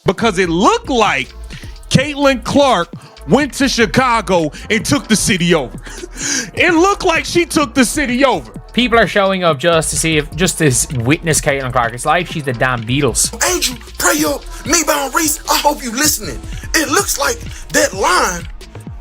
because it looked like Caitlin Clark went to Chicago and took the city over. It looked like she took the city over. People are showing up just to witness Caitlin Clark. It's like she's the damn Beatles. Angel, pray up. Me bound Reese, I hope you listening. It looks like that line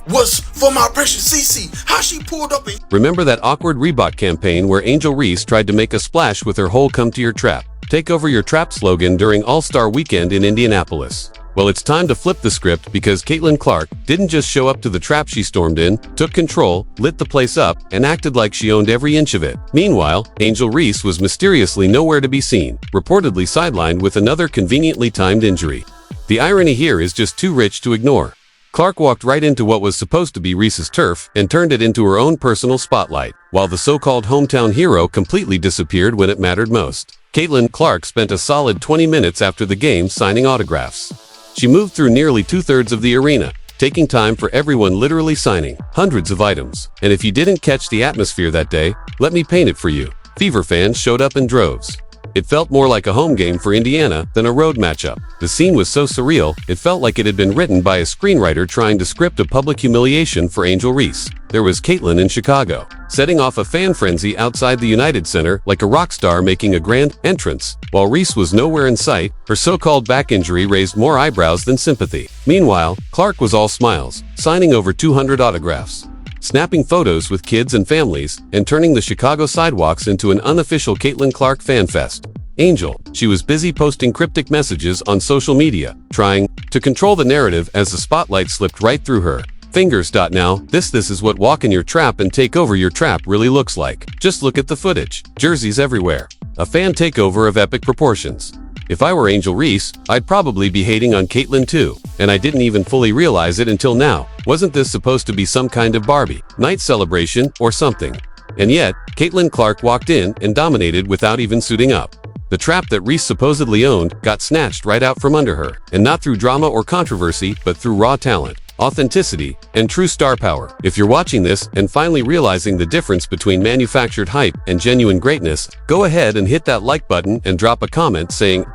was for my precious CC. How she pulled up and... Remember that awkward Reebok campaign where Angel Reese tried to make a splash with her whole "come to your trap, take over your trap" slogan during All-Star weekend in Indianapolis? Well, it's time to flip the script because Caitlin Clark didn't just show up to the trap she stormed in, took control, lit the place up, and acted like she owned every inch of it. Meanwhile, Angel Reese was mysteriously nowhere to be seen, reportedly sidelined with another conveniently timed injury. The irony here is just too rich to ignore. Clark walked right into what was supposed to be Reese's turf and turned it into her own personal spotlight, while the so-called hometown hero completely disappeared when it mattered most. Caitlin Clark spent a solid 20 minutes after the game signing autographs. She moved through nearly 2/3 of the arena, taking time for everyone, literally signing hundreds of items. And if you didn't catch the atmosphere that day, let me paint it for you. Fever fans showed up in droves. It felt more like a home game for Indiana than a road matchup. The scene was so surreal, it felt like it had been written by a screenwriter trying to script a public humiliation for Angel Reese. There was Caitlin in Chicago, setting off a fan frenzy outside the United Center like a rock star making a grand entrance, while Reese was nowhere in sight. Her so-called back injury raised more eyebrows than sympathy. Meanwhile, Clark was all smiles, signing over 200 autographs, snapping photos with kids and families, and turning the Chicago sidewalks into an unofficial Caitlin Clark fan fest. Angel, she was busy posting cryptic messages on social media, trying to control the narrative as the spotlight slipped right through her fingers. Now, this is what walk in your trap and take over your trap really looks like. Just look at the footage. Jerseys everywhere. A fan takeover of epic proportions. If I were Angel Reese, I'd probably be hating on Caitlin too, and I didn't even fully realize it until now. Wasn't this supposed to be some kind of Barbie night celebration or something? And yet, Caitlin Clark walked in and dominated without even suiting up. The trap that Reese supposedly owned got snatched right out from under her, and not through drama or controversy, but through raw talent, authenticity, and true star power. If you're watching this and finally realizing the difference between manufactured hype and genuine greatness, go ahead and hit that like button and drop a comment saying,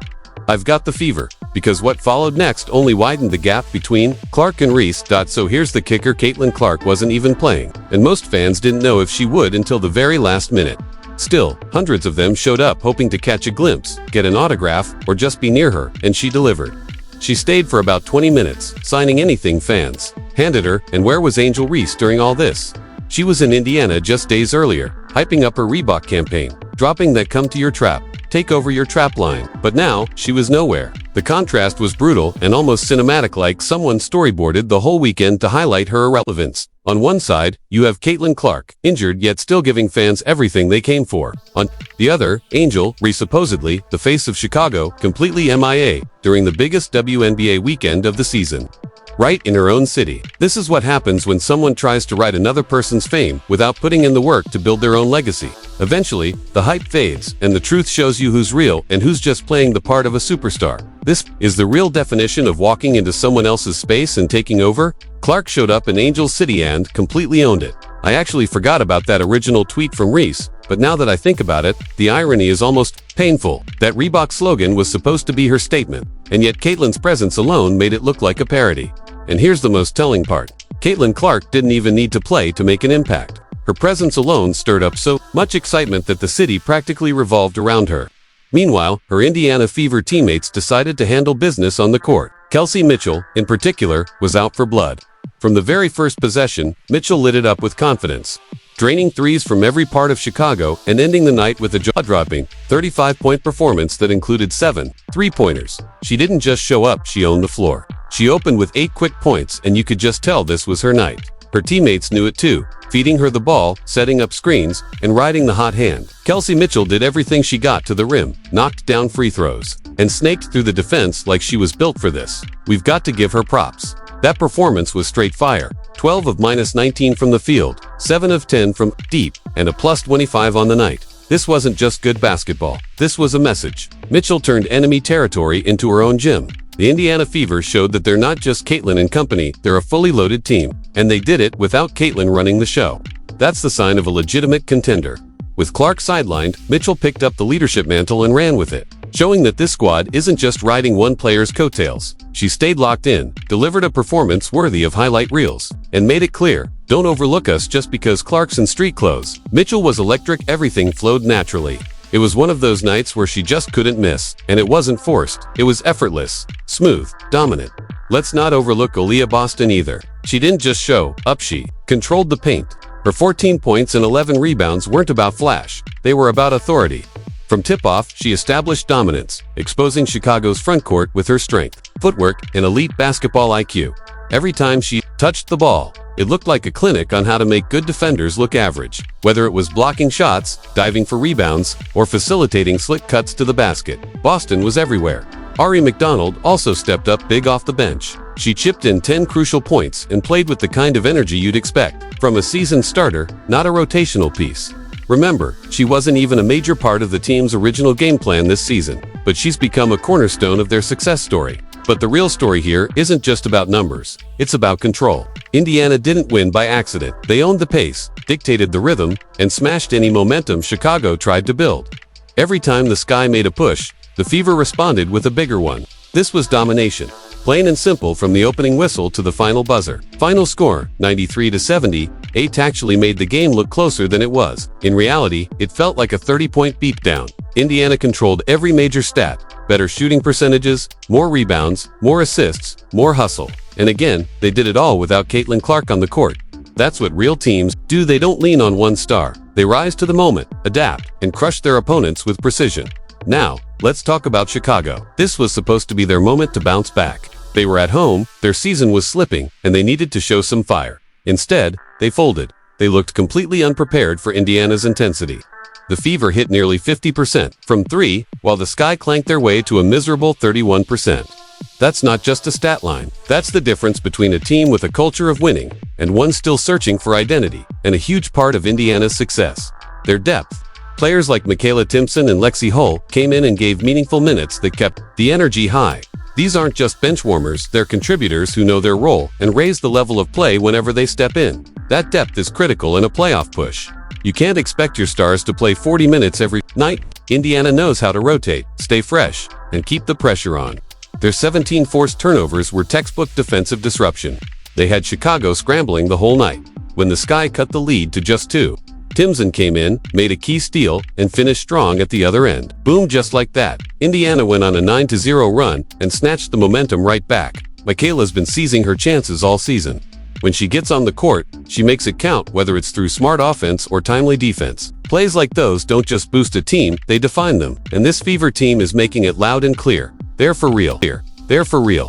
"I've got the fever," because what followed next only widened the gap between Clark and Reese. So here's the kicker: Caitlin Clark wasn't even playing, and most fans didn't know if she would until the very last minute. Still, hundreds of them showed up hoping to catch a glimpse, get an autograph, or just be near her, and she delivered. She stayed for about 20 minutes, signing anything fans handed her. And where was Angel Reese during all this? She was in Indiana just days earlier, hyping up her Reebok campaign, dropping that "come to your trap, take over your trap" line. But now, she was nowhere. The contrast was brutal and almost cinematic, like someone storyboarded the whole weekend to highlight her irrelevance. On one side, you have Caitlin Clark, injured yet still giving fans everything they came for. On the other, Angel Reese, supposedly the face of Chicago, completely MIA during the biggest WNBA weekend of the season. Right in her own city. This is what happens when someone tries to ride another person's fame without putting in the work to build their own legacy. Eventually, the hype fades, and the truth shows you who's real and who's just playing the part of a superstar. This is the real definition of walking into someone else's space and taking over. Clark showed up in Angel's City and completely owned it. I actually forgot about that original tweet from Reese, but now that I think about it, the irony is almost painful. That Reebok slogan was supposed to be her statement, and yet Caitlin's presence alone made it look like a parody. And here's the most telling part. Caitlin Clark didn't even need to play to make an impact. Her presence alone stirred up so much excitement that the city practically revolved around her. Meanwhile, her Indiana Fever teammates decided to handle business on the court. Kelsey Mitchell, in particular, was out for blood. From the very first possession, Mitchell lit it up with confidence, draining threes from every part of Chicago and ending the night with a jaw-dropping 35-point performance that included 7 3-pointers. She didn't just show up, she owned the floor. She opened with 8 quick points, and you could just tell this was her night. Her teammates knew it too, feeding her the ball, setting up screens, and riding the hot hand. Kelsey Mitchell did everything. She got to the rim, knocked down free throws, and snaked through the defense like she was built for this. We've got to give her props. That performance was straight fire. 12 of -19 from the field, 7 of 10 from deep, and a +25 on the night. This wasn't just good basketball. This was a message. Mitchell turned enemy territory into her own gym. The Indiana Fever showed that they're not just Caitlin and company, they're a fully loaded team. And they did it without Caitlin running the show. That's the sign of a legitimate contender. With Clark sidelined, Mitchell picked up the leadership mantle and ran with it. showing that this squad isn't just riding one player's coattails. She stayed locked in, delivered a performance worthy of highlight reels, and made it clear, don't overlook us just because Clark's in street clothes. Mitchell was electric, everything flowed naturally. It was one of those nights where she just couldn't miss, and it wasn't forced, it was effortless, smooth, dominant. Let's not overlook Aaliyah Boston either. She didn't just show up, she controlled the paint. Her 14 points and 11 rebounds weren't about flash, they were about authority. From tip-off, she established dominance, exposing Chicago's front court with her strength, footwork, and elite basketball IQ. Every time she touched the ball, it looked like a clinic on how to make good defenders look average. Whether it was blocking shots, diving for rebounds, or facilitating slick cuts to the basket, Boston was everywhere. Ari McDonald also stepped up big off the bench. She chipped in 10 crucial points and played with the kind of energy you'd expect from a seasoned starter, not a rotational piece. Remember, she wasn't even a major part of the team's original game plan this season, but she's become a cornerstone of their success story. But the real story here isn't just about numbers, it's about control. Indiana didn't win by accident. They owned the pace, dictated the rhythm, and smashed any momentum Chicago tried to build. Every time the Sky made a push, the Fever responded with a bigger one. This was domination. Plain and simple from the opening whistle to the final buzzer. Final score, 93-70, 8 actually made the game look closer than it was. In reality, it felt like a 30-point beatdown. Indiana controlled every major stat. Better shooting percentages, more rebounds, more assists, more hustle. And again, they did it all without Caitlin Clark on the court. That's what real teams do. They don't lean on one star. They rise to the moment, adapt, and crush their opponents with precision. Now, let's talk about Chicago. This was supposed to be their moment to bounce back. They were at home, their season was slipping, and they needed to show some fire. Instead, they folded. They looked completely unprepared for Indiana's intensity. The Fever hit nearly 50% from 3, while the Sky clanked their way to a miserable 31%. That's not just a stat line. That's the difference between a team with a culture of winning and one still searching for identity, and a huge part of Indiana's success. Their depth. Players like Michaela Timpson and Lexi Hull came in and gave meaningful minutes that kept the energy high. These aren't just bench warmers, they're contributors who know their role and raise the level of play whenever they step in. That depth is critical in a playoff push. You can't expect your stars to play 40 minutes every night. Indiana knows how to rotate, stay fresh, and keep the pressure on. Their 17 forced turnovers were textbook defensive disruption. They had Chicago scrambling the whole night. When the Sky cut the lead to just 2, Timpson came in, made a key steal, and finished strong at the other end. Boom, just like that. Indiana went on a 9-0 run and snatched the momentum right back. Michaela's been seizing her chances all season. When she gets on the court, she makes it count, whether it's through smart offense or timely defense. Plays like those don't just boost a team, they define them. And this Fever team is making it loud and clear. They're for real. They're for real.